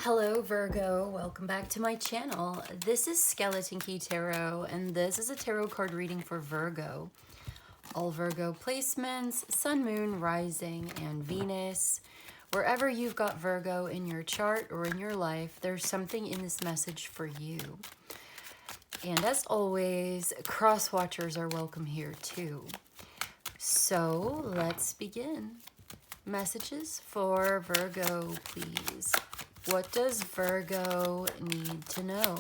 Hello Virgo, welcome back to my channel. This is Skeleton Key Tarot and this is a tarot card reading for Virgo. All Virgo placements, Sun, Moon, Rising, and Venus. Wherever you've got Virgo in your chart or in your life, there's something in this message for you. And as always, cross watchers are welcome here too. So let's begin. Messages for Virgo, please. What does Virgo need to know?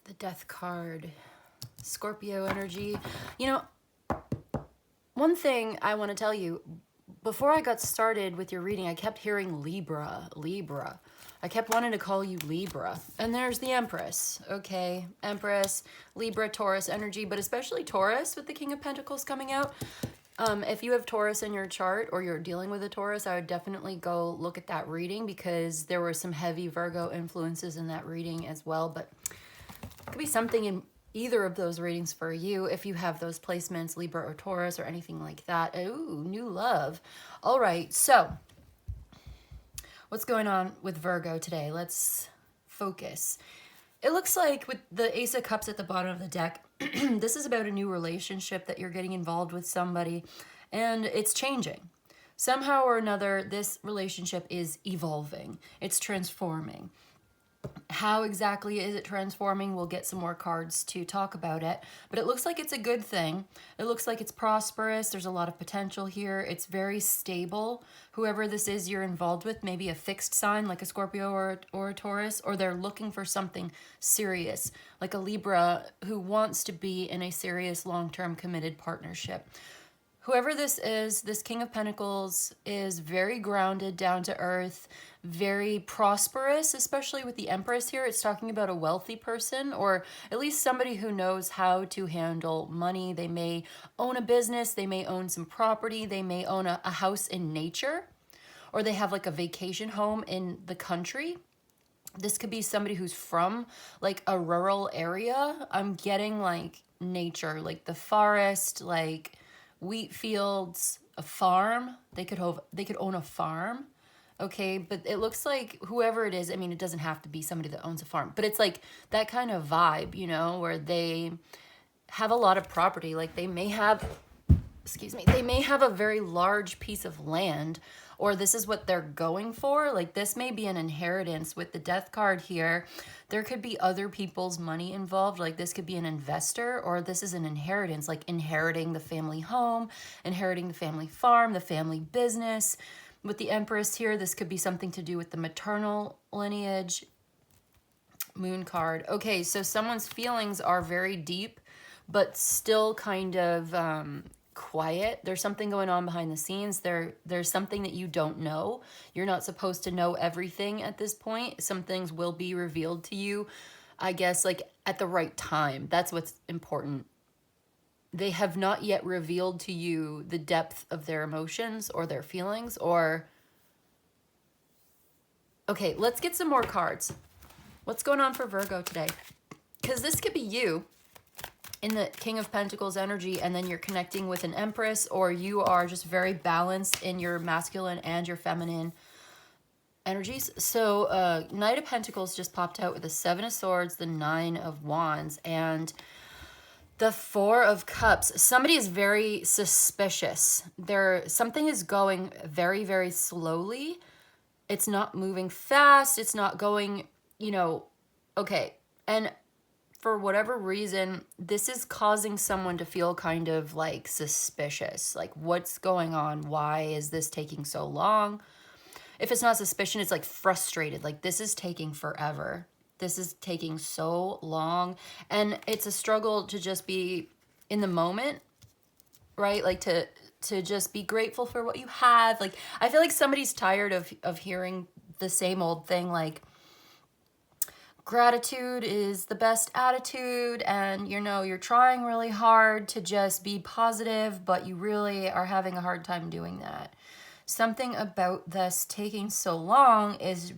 The Death card. Scorpio energy. You know, one thing I want to tell you, before I got started with your reading, I kept hearing Libra, Libra. I kept wanting to call you Libra. And there's the Empress, okay? Empress, Libra, Taurus energy, but especially Taurus with the King of Pentacles coming out. If you have Taurus in your chart or you're dealing with a Taurus, I would definitely go look at that reading because there were some heavy Virgo influences in that reading as well. But it could be something in either of those readings for you if you have those placements, Libra or Taurus or anything like that. Ooh, new love. All right, so what's going on with Virgo today? Let's focus. It looks like with the Ace of Cups at the bottom of the deck, this is about a new relationship that you're getting involved with somebody, and it's changing. Somehow or another, this relationship is evolving. It's transforming. How exactly is it transforming? We'll get some more cards to talk about it, but it looks like it's a good thing. It looks like it's prosperous. There's a lot of potential here. It's very stable. Whoever this is you're involved with, maybe a fixed sign like a Scorpio or a Taurus, or they're looking for something serious like a Libra who wants to be in a serious long-term committed partnership. Whoever this is, this King of Pentacles is very grounded, down to earth, very prosperous, especially with the Empress here. It's talking about a wealthy person, or at least somebody who knows how to handle money. They may own a business, they may own some property, they may own a house in nature, or they have like a vacation home in the country. This could be somebody who's from like a rural area. I'm getting like nature, like the forest, like wheat fields, a farm. They could own a farm, okay? But it looks like whoever it is, I mean, it doesn't have to be somebody that owns a farm, but it's like that kind of vibe, you know, where they have a lot of property. Like they may have, they may have a very large piece of land, or this is what they're going for. Like this may be an inheritance with the Death card here. There could be other people's money involved. Like this could be an investor, or this is an inheritance, like inheriting the family home, inheriting the family farm, the family business. With the Empress here, this could be something to do with the maternal lineage. Moon card. Okay, so someone's feelings are very deep, but still kind of quiet. There's something going on behind the scenes. There's something that you don't know. You're not supposed to know everything at this point. Some things will be revealed to you, I guess, like at the right time. That's what's important. They have not yet revealed to you the depth of their emotions or their feelings, or... Okay, let's get some more cards. What's going on for Virgo today? Because this could be you in the King of Pentacles energy, and then you're connecting with an Empress, or you are just very balanced in your masculine and your feminine energies. So Knight of Pentacles just popped out with the Seven of Swords, the Nine of Wands, and the Four of Cups. Somebody is very suspicious. Something is going very, very slowly. It's not moving fast. It's not going, you know, okay. And for whatever reason, this is causing someone to feel kind of like suspicious. Like, what's going on? Why is this taking so long? If it's not suspicion, it's like frustrated. Like, this is taking forever. This is taking so long. And it's a struggle to just be in the moment, right? Like to just be grateful for what you have. Like, I feel like somebody's tired of hearing the same old thing, like, gratitude is the best attitude, and you know, you're trying really hard to just be positive, but you really are having a hard time doing that. Something about this taking so long is,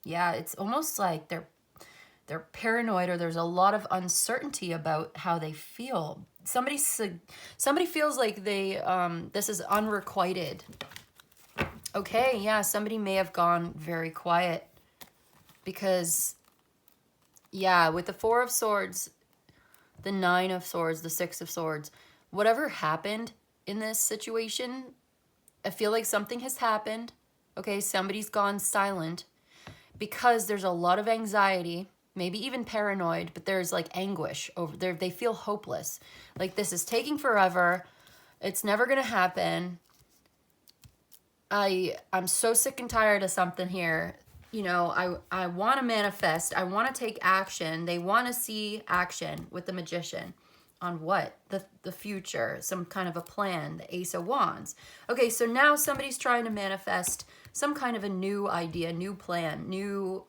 yeah, it's almost like they're paranoid, or there's a lot of uncertainty about how they feel. Somebody feels like they this is unrequited Okay, yeah, somebody may have gone very quiet because, yeah, with the Four of Swords, the Nine of Swords, the Six of Swords, whatever happened in this situation, I feel like something has happened. Okay, somebody's gone silent because there's a lot of anxiety, maybe even paranoid, but there's like anguish over there. They feel hopeless. Like this is taking forever. It's never going to happen. I'm so sick and tired of something here. You know, I want to manifest. I want to take action. They want to see action with the Magician on what? The future, some kind of a plan, the Ace of Wands. Okay, so now somebody's trying to manifest some kind of a new idea, new plan, new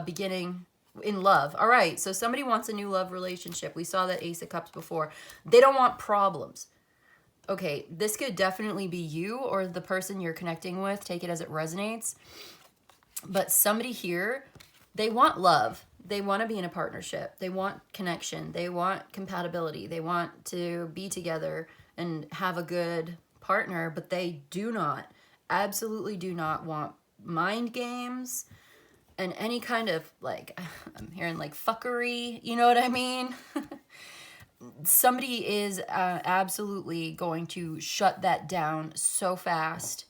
beginning in love. All right, so somebody wants a new love relationship. We saw that Ace of Cups before. They don't want problems. Okay, this could definitely be you or the person you're connecting with. Take it as it resonates. But somebody here, they want love. They want to be in a partnership. They want connection. They want compatibility. They want to be together and have a good partner, but they do not, absolutely do not want mind games and any kind of like, I'm hearing like fuckery, you know what I mean? Somebody is absolutely going to shut that down so fast.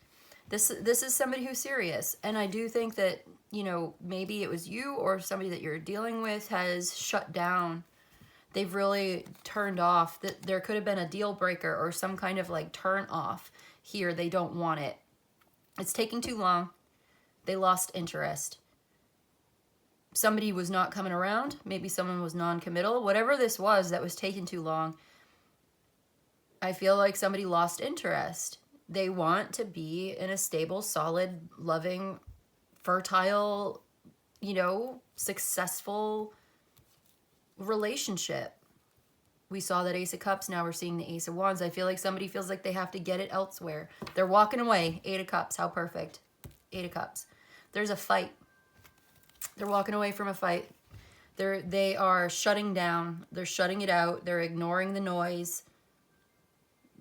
This is somebody who's serious, and I do think that, you know, maybe it was you or somebody that you're dealing with has shut down. They've really turned off. That there could have been a deal breaker or some kind of like turn off here. They don't want it. It's taking too long. They lost interest. Somebody was not coming around. Maybe someone was non-committal. Whatever this was that was taking too long, I feel like somebody lost interest. They want to be in a stable, solid, loving, fertile, you know, successful relationship. We saw that Ace of Cups. Now we're seeing the Ace of Wands. I feel like somebody feels like they have to get it elsewhere. They're walking away. Eight of Cups. How perfect. Eight of Cups. There's a fight. They're walking away from a fight. They are shutting down. They're shutting it out. They're ignoring the noise.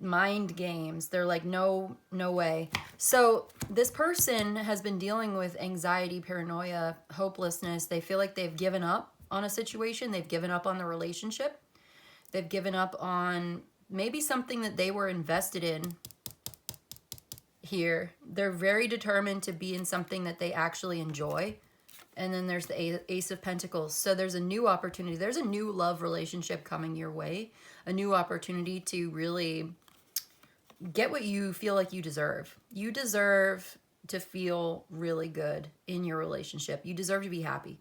Mind games. They're like, no way. So this person has been dealing with anxiety, paranoia, hopelessness. They feel like they've given up on a situation. They've given up on the relationship. They've given up on maybe something that they were invested in here. They're very determined to be in something that they actually enjoy. And then there's the Ace of Pentacles. So there's a new opportunity. There's a new love relationship coming your way. A new opportunity to really get what you feel like you deserve. You deserve to feel really good in your relationship. You deserve to be happy.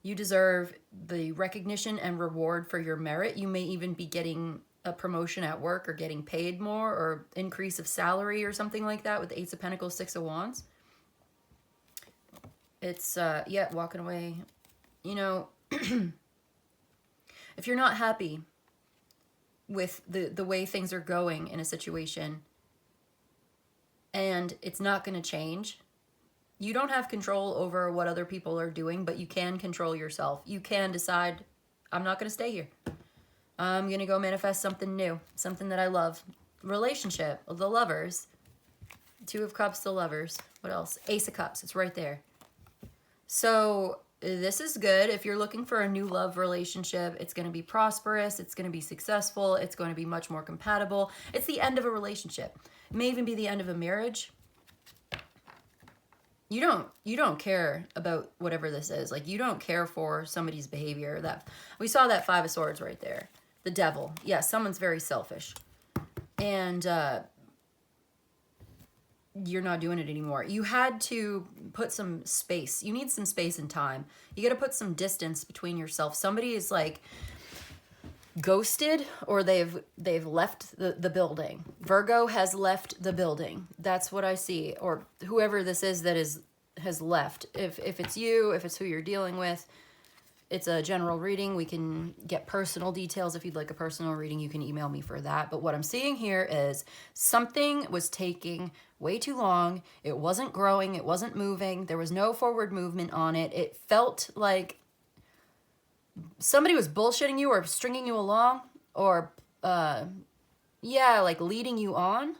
You deserve the recognition and reward for your merit. You may even be getting a promotion at work or getting paid more or increase of salary or something like that with the Ace of Pentacles, Six of Wands. It's, yeah, walking away. You know, if you're not happy with the way things are going in a situation and it's not going to change, you don't have control over what other people are doing, but you can control yourself. You can decide, I'm not going to stay here. I'm going to go manifest something new, something that I love. Relationship, the lovers. Two of Cups, the lovers. What else? Ace of Cups, it's right there. So this is good. If you're looking for a new love relationship, it's going to be prosperous. It's going to be successful. It's going to be much more compatible. It's the end of a relationship. It may even be the end of a marriage. You don't care about whatever this is. Like, you don't care for somebody's behavior. That we saw that Five of Swords right there. The devil. Yeah, someone's very selfish. And you're not doing it anymore. You had to put some space. You need some space and time. You got to put some distance between yourself. Somebody is like ghosted, or they've left the building. Virgo has left the building. That's what I see. Or whoever this is that has left. If it's you, if it's who you're dealing with, it's a general reading. We can get personal details. If you'd like a personal reading, you can email me for that. But what I'm seeing here is something was taking way too long. It wasn't growing. It wasn't moving. There was no forward movement on it. It felt like somebody was bullshitting you or stringing you along or, yeah, like leading you on.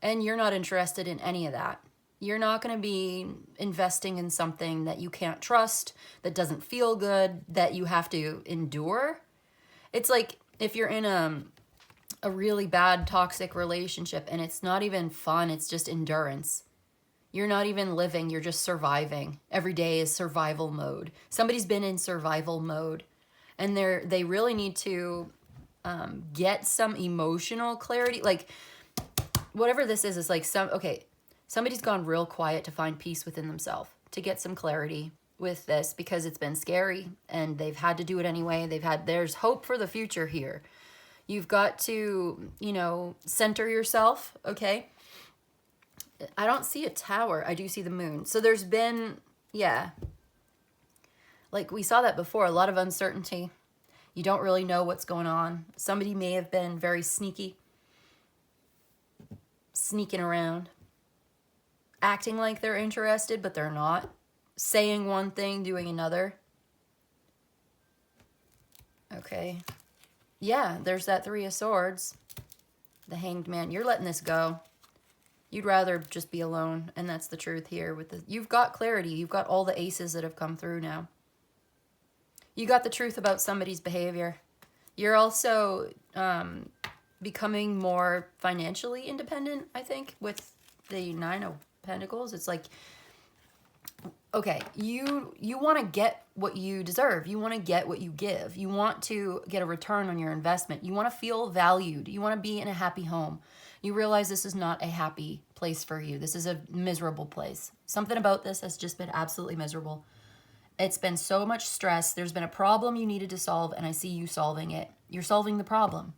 And you're not interested in any of that. You're not going to be investing in something that you can't trust, that doesn't feel good, that you have to endure. It's like if you're in a really bad toxic relationship and it's not even fun, it's just endurance. You're not even living, you're just surviving. Every day is survival mode. Somebody's been in survival mode and they really need to get some emotional clarity. Like whatever this is like somebody's gone real quiet to find peace within themselves, to get some clarity with this because it's been scary and they've had to do it anyway. There's hope for the future here. You've got to, center yourself, okay? I don't see a tower. I do see the moon. So there's been, like we saw that before, a lot of uncertainty. You don't really know what's going on. Somebody may have been very sneaking around, acting like they're interested, but they're not. Saying one thing, doing another. Okay. Yeah, there's that Three of Swords. The Hanged Man. You're letting this go. You'd rather just be alone, and that's the truth here. You've got clarity. You've got all the aces that have come through now. You got the truth about somebody's behavior. You're also becoming more financially independent, I think, with the Nine of Pentacles. It's like, okay, you want to get what you deserve. You want to get what you give. You want to get a return on your investment. You want to feel valued. You want to be in a happy home. You realize this is not a happy place for you. This is a miserable place. Something about this has just been absolutely miserable. It's been so much stress. There's been a problem you needed to solve, and I see you solving it. You're solving the problem.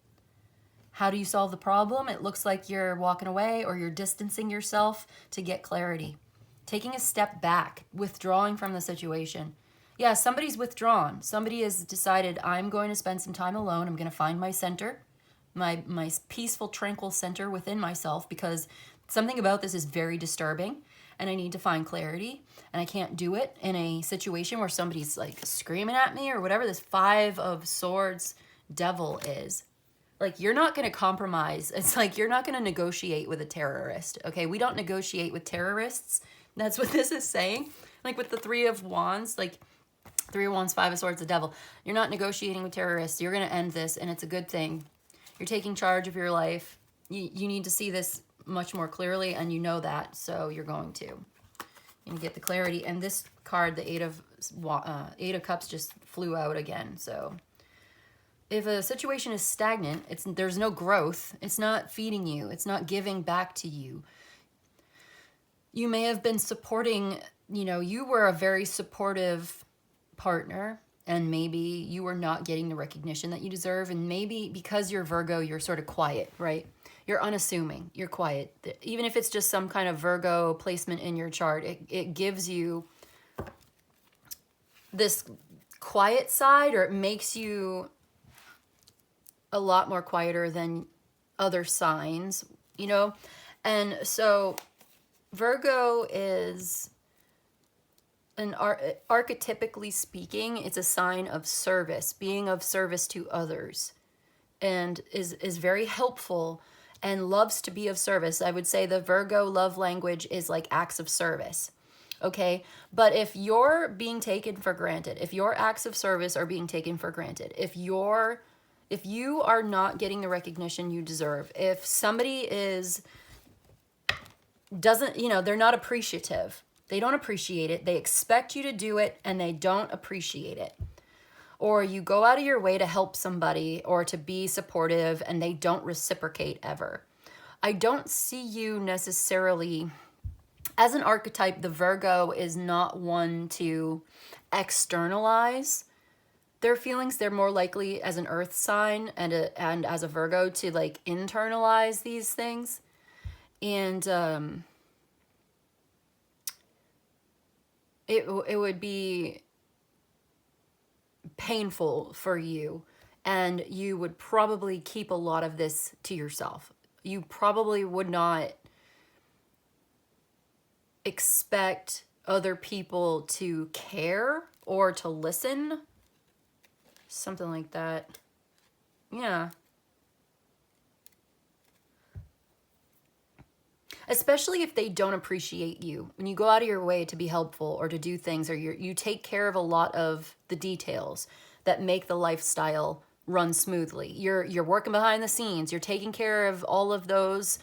How do you solve the problem? It looks like you're walking away or you're distancing yourself to get clarity. Taking a step back, withdrawing from the situation. Yeah, somebody's withdrawn. Somebody has decided, I'm going to spend some time alone. I'm going to find my center, my peaceful, tranquil center within myself, because something about this is very disturbing and I need to find clarity, and I can't do it in a situation where somebody's like screaming at me or whatever this Five of Swords devil is. Like, you're not going to compromise. It's like you're not going to negotiate with a terrorist, okay? We don't negotiate with terrorists. That's what this is saying. Like with the Three of Wands, like Three of Wands, Five of Swords, the devil. You're not negotiating with terrorists. You're going to end this, and it's a good thing. You're taking charge of your life. You need to see this much more clearly, and you know that, so you're going to. You get the clarity. And this card, the Eight of Cups, just flew out again. So if a situation is stagnant, there's no growth. It's not feeding you. It's not giving back to you. You may have been supporting, you were a very supportive partner, and maybe you were not getting the recognition that you deserve. And maybe because you're Virgo, you're sort of quiet, right? You're unassuming. You're quiet. Even if it's just some kind of Virgo placement in your chart, it gives you this quiet side, or it makes you a lot more quieter than other signs, And so Virgo is archetypically speaking, it's a sign of service, being of service to others, and is very helpful and loves to be of service. I would say the Virgo love language is like acts of service. Okay, but if you're being taken for granted, if your acts of service are being taken for granted, if you are not getting the recognition you deserve, if somebody they're not appreciative, they don't appreciate it, they expect you to do it and they don't appreciate it, or you go out of your way to help somebody or to be supportive and they don't reciprocate ever. I don't see you necessarily, as an archetype, the Virgo is not one to externalize their feelings. They're more likely as an earth sign and as a Virgo to like internalize these things. And it would be painful for you, and you would probably keep a lot of this to yourself. You probably would not expect other people to care or to listen. Something like that. Yeah. especially if they don't appreciate you. When you go out of your way to be helpful or to do things, or you take care of a lot of the details that make the lifestyle run smoothly. You're working behind the scenes. You're taking care of all of those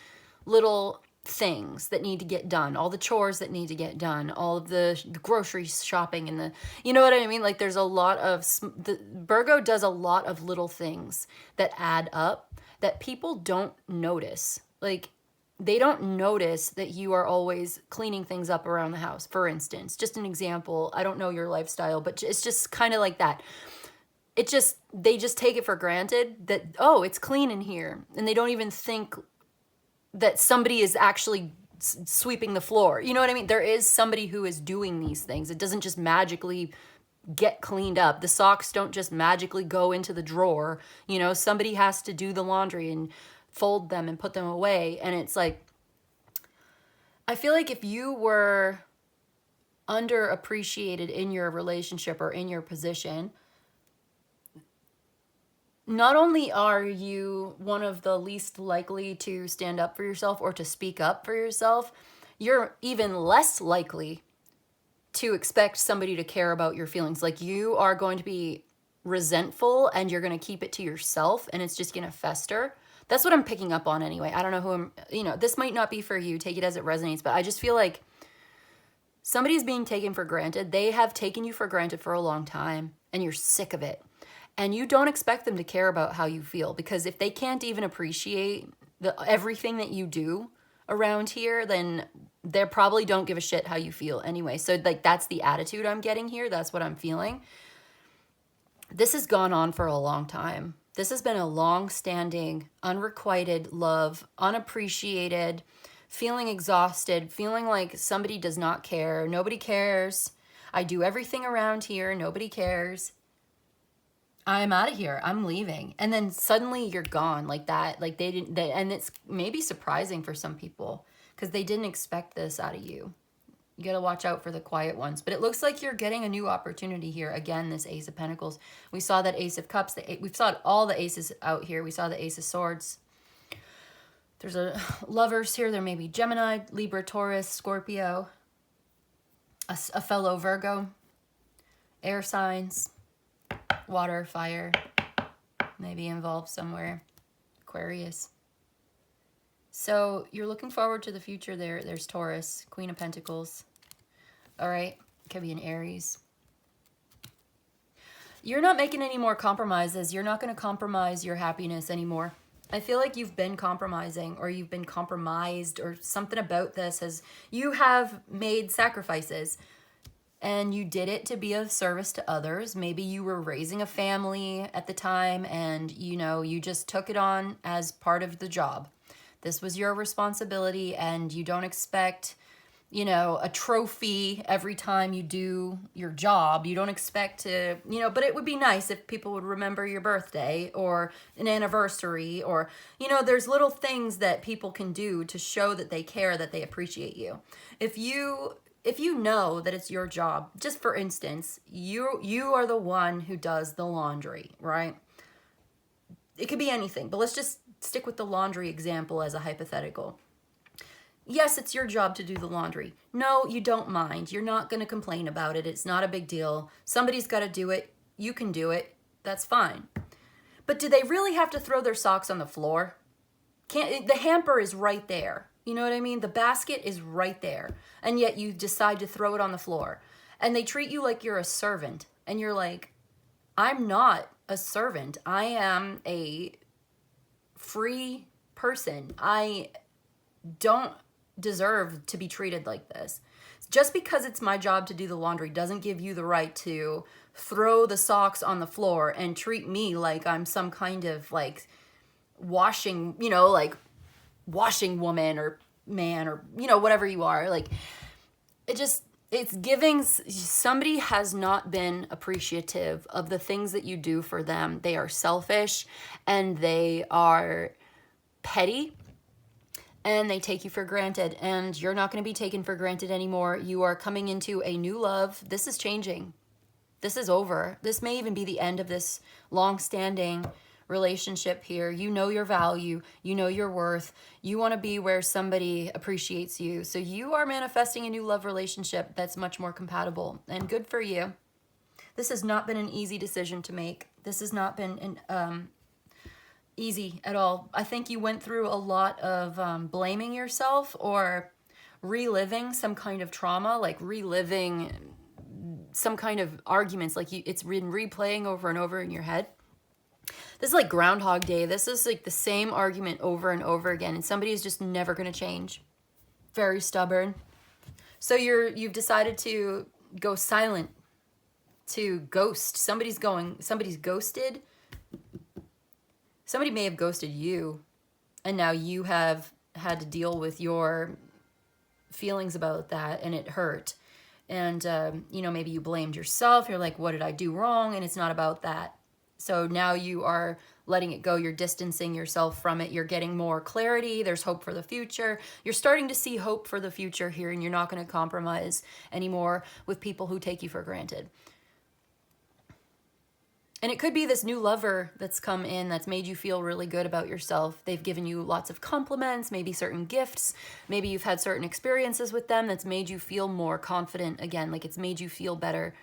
little things that need to get done, all the chores that need to get done, all of the grocery shopping and the, you know what I mean? Like there's a lot of, the Virgo does a lot of little things that add up that people don't notice. Like they don't notice that you are always cleaning things up around the house. For instance, just an example, I don't know your lifestyle, but it's just kind of like that. They just take it for granted that, oh, it's clean in here. And they don't even think that somebody is actually sweeping the floor. You know what I mean? There is somebody who is doing these things. It doesn't just magically get cleaned up. The socks don't just magically go into the drawer. You know, somebody has to do the laundry and fold them and put them away. And it's like, I feel like if you were underappreciated in your relationship or in your position, not only are you one of the least likely to stand up for yourself or to speak up for yourself, you're even less likely to expect somebody to care about your feelings. Like you are going to be resentful and you're going to keep it to yourself and it's just going to fester. That's what I'm picking up on anyway. I don't know who I'm, you know, this might not be for you. Take it as it resonates, but I just feel like somebody's being taken for granted. They have taken you for granted for a long time and you're sick of it. And you don't expect them to care about how you feel, because if they can't even appreciate everything that you do around here, then they probably don't give a shit how you feel anyway. So like that's the attitude I'm getting here. That's what I'm feeling. This has gone on for a long time. This has been a long-standing, unrequited love, unappreciated, feeling exhausted, feeling like somebody does not care. Nobody cares. I do everything around here. Nobody cares. I'm out of here. I'm leaving. And then suddenly you're gone like that. Like and it's maybe surprising for some people because they didn't expect this out of you. You got to watch out for the quiet ones. But it looks like you're getting a new opportunity here. Again, this Ace of Pentacles. We saw that Ace of Cups. We've saw all the aces out here. We saw the Ace of Swords. There's a lovers here. There may be Gemini, Libra, Taurus, Scorpio, a fellow Virgo, air signs. Water, fire, maybe involved somewhere. Aquarius. So you're looking forward to the future there. There's Taurus, Queen of Pentacles. All right. Could be an Aries. You're not making any more compromises. You're not going to compromise your happiness anymore. I feel like you've been compromising or you've been compromised or something about this you have made sacrifices. And you did it to be of service to others. Maybe you were raising a family at the time and, you know, you just took it on as part of the job. This was your responsibility and you don't expect, you know, a trophy every time you do your job. You don't expect to, you know, but it would be nice if people would remember your birthday or an anniversary or, you know, there's little things that people can do to show that they care, that they appreciate you. If you know that it's your job, just for instance, you are the one who does the laundry, right? It could be anything, but let's just stick with the laundry example as a hypothetical. Yes, it's your job to do the laundry. No, you don't mind. You're not going to complain about it. It's not a big deal. Somebody's got to do it. You can do it. That's fine. But do they really have to throw their socks on the floor? The hamper is right there. You know what I mean? The basket is right there. And yet you decide to throw it on the floor. And they treat you like you're a servant. And you're like, I'm not a servant. I am a free person. I don't deserve to be treated like this. Just because it's my job to do the laundry doesn't give you the right to throw the socks on the floor and treat me like I'm some kind of like washing, you know, like washing woman or man or, you know, whatever you are. Like it's giving, somebody has not been appreciative of the things that you do for them. They are selfish and they are petty and they take you for granted, and you're not going to be taken for granted anymore. You are coming into a new love. This is changing. This is over. This may even be the end of this long-standing relationship here. You know your value. You know your worth. You want to be where somebody appreciates you. So you are manifesting a new love relationship that's much more compatible, and good for you. This has not been an easy decision to make. This has not been easy at all. I think you went through a lot of blaming yourself or reliving some kind of trauma, like reliving some kind of arguments, like it's been replaying over and over in your head. This is like Groundhog Day. This is like the same argument over and over again, and somebody is just never going to change. Very stubborn. So you've decided to go silent, to ghost. Somebody's ghosted. Somebody may have ghosted you, and now you have had to deal with your feelings about that, and it hurt. And, maybe you blamed yourself. You're like, what did I do wrong? And it's not about that. So now you are letting it go. You're distancing yourself from it. You're getting more clarity. There's hope for the future. You're starting to see hope for the future here, and you're not going to compromise anymore with people who take you for granted. And it could be this new lover that's come in that's made you feel really good about yourself. They've given you lots of compliments, maybe certain gifts. Maybe you've had certain experiences with them that's made you feel more confident again. Like it's made you feel better.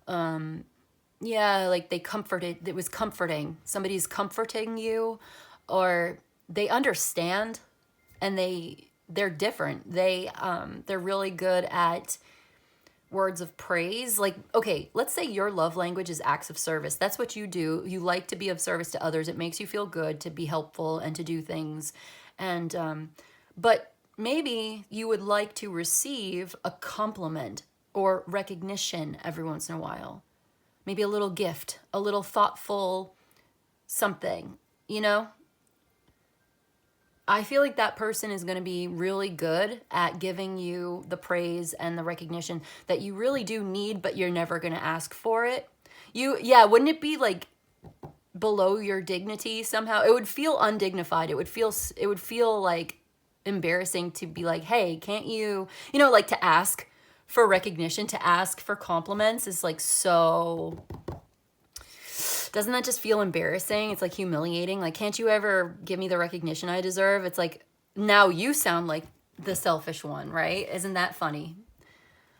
Like it was comforting. Somebody's comforting you, or they understand, and they're different. They're really good at words of praise. Like, okay, let's say your love language is acts of service. That's what you do. You like to be of service to others. It makes you feel good to be helpful and to do things. And, but maybe you would like to receive a compliment or recognition every once in a while. Maybe a little gift, a little thoughtful something, I feel like that person is going to be really good at giving you the praise and the recognition that you really do need, but you're never going to ask for it. Wouldn't it be like below your dignity somehow? It would feel undignified. It would feel like embarrassing to be like, hey, can't you, like to ask for recognition, to ask for compliments is like so... Doesn't that just feel embarrassing? It's like humiliating. Like, can't you ever give me the recognition I deserve? It's like, now you sound like the selfish one, right? Isn't that funny?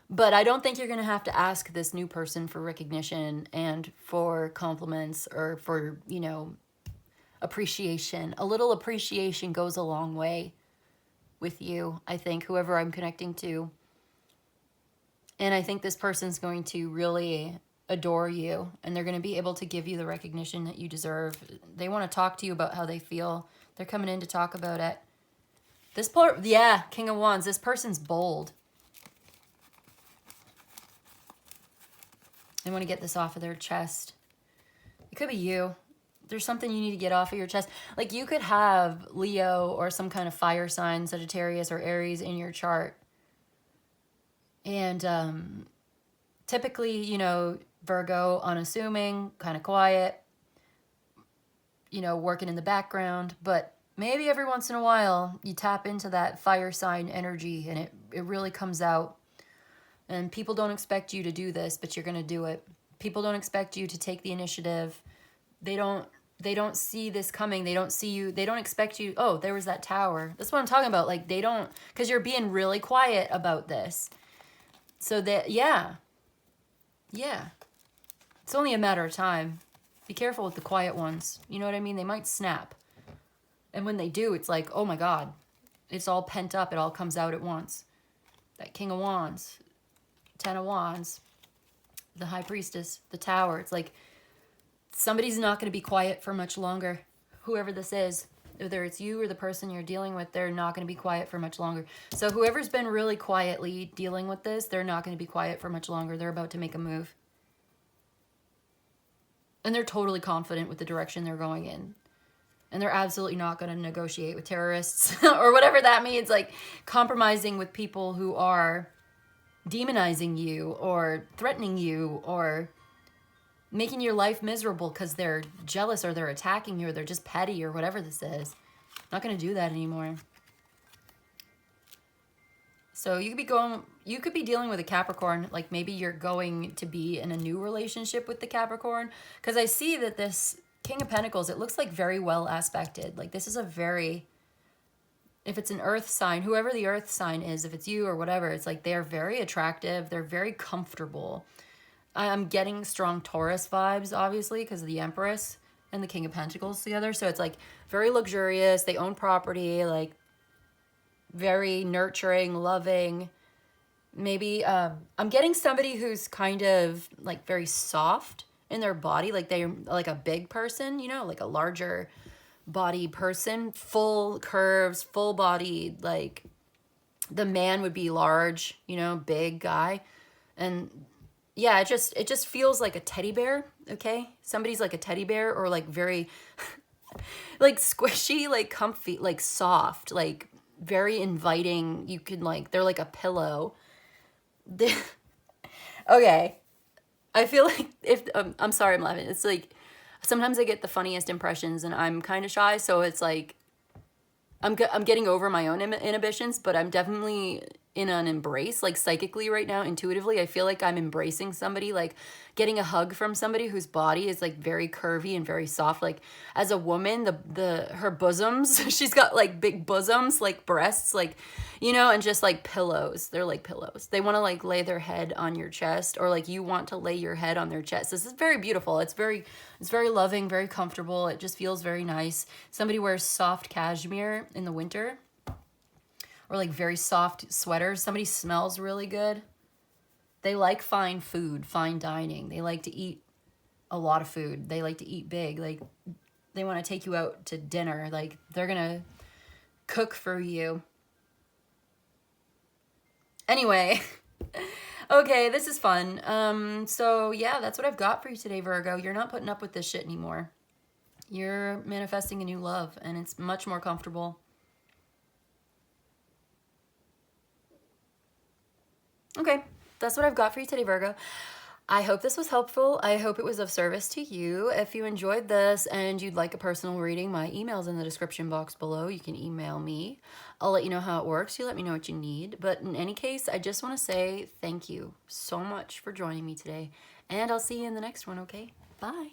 But I don't think you're going to have to ask this new person for recognition and for compliments or for, appreciation. A little appreciation goes a long way with you, I think, whoever I'm connecting to. And I think this person's going to really adore you, and they're going to be able to give you the recognition that you deserve. They want to talk to you about how they feel. They're coming in to talk about it. King of Wands. This person's bold. They want to get this off of their chest. It could be you. There's something you need to get off of your chest. Like, you could have Leo or some kind of fire sign, Sagittarius or Aries in your chart. And typically, Virgo, unassuming, kind of quiet, working in the background. But maybe every once in a while you tap into that fire sign energy, and it really comes out. And people don't expect you to do this, but you're going to do it. People don't expect you to take the initiative. They don't see this coming. They don't see you. They don't expect you. Oh, there was that tower. That's what I'm talking about. Like, they don't, because you're being really quiet about this. So that, yeah. It's only a matter of time. Be careful with the quiet ones. You know what I mean? They might snap. And when they do, it's like, oh my God. It's all pent up. It all comes out at once. That King of Wands, Ten of Wands, the High Priestess, the Tower. It's like somebody's not going to be quiet for much longer. Whoever this is, whether it's you or the person you're dealing with, they're not going to be quiet for much longer. So whoever's been really quietly dealing with this, they're not going to be quiet for much longer. They're about to make a move. And they're totally confident with the direction they're going in. And they're absolutely not going to negotiate with terrorists or whatever that means, like compromising with people who are demonizing you or threatening you or making your life miserable because they're jealous or they're attacking you or they're just petty or whatever this is. Not going to do that anymore. So you could be dealing with a Capricorn, like maybe you're going to be in a new relationship with the Capricorn, because I see that this King of Pentacles, it looks like very well aspected. Like this is a very, if it's an earth sign, whoever the earth sign is, if it's you or whatever, it's like they're very attractive. They're very comfortable. I'm getting strong Taurus vibes, obviously, because of the Empress and the King of Pentacles together. So it's like very luxurious. They own property, like very nurturing, loving. Maybe I'm getting somebody who's kind of like very soft in their body, like they're like a big person, you know, like a larger body person, full curves, full bodied. Like the man would be large, you know, big guy. And yeah, it just feels like a teddy bear, okay? Somebody's like a teddy bear, or like very like squishy, like comfy, like soft, like very inviting. You can like, they're like a pillow. Okay. I feel like if I'm sorry, I'm laughing. It's like sometimes I get the funniest impressions and I'm kind of shy, so it's like I'm getting over my own inhibitions, but I'm definitely in an embrace, like psychically right now, intuitively. I feel like I'm embracing somebody, like getting a hug from somebody whose body is like very curvy and very soft. Like as a woman, her bosoms, she's got like big bosoms, like breasts, like, you know, and just like pillows. They're like pillows. They want to like lay their head on your chest, or like you want to lay your head on their chest. This is very beautiful. It's very loving, very comfortable. It just feels very nice. Somebody wears soft cashmere in the winter, or like very soft sweaters. Somebody smells really good. They like fine food, fine dining. They like to eat a lot of food. They like to eat big. Like they want to take you out to dinner. Like they're going to cook for you. Anyway, okay, this is fun. So yeah, that's what I've got for you today, Virgo. You're not putting up with this shit anymore. You're manifesting a new love, and it's much more comfortable. Okay, that's what I've got for you today, Virgo. I hope this was helpful. I hope it was of service to you. If you enjoyed this and you'd like a personal reading, my email's in the description box below. You can email me. I'll let you know how it works. You let me know what you need. But in any case, I just want to say thank you so much for joining me today. And I'll see you in the next one, okay? Bye.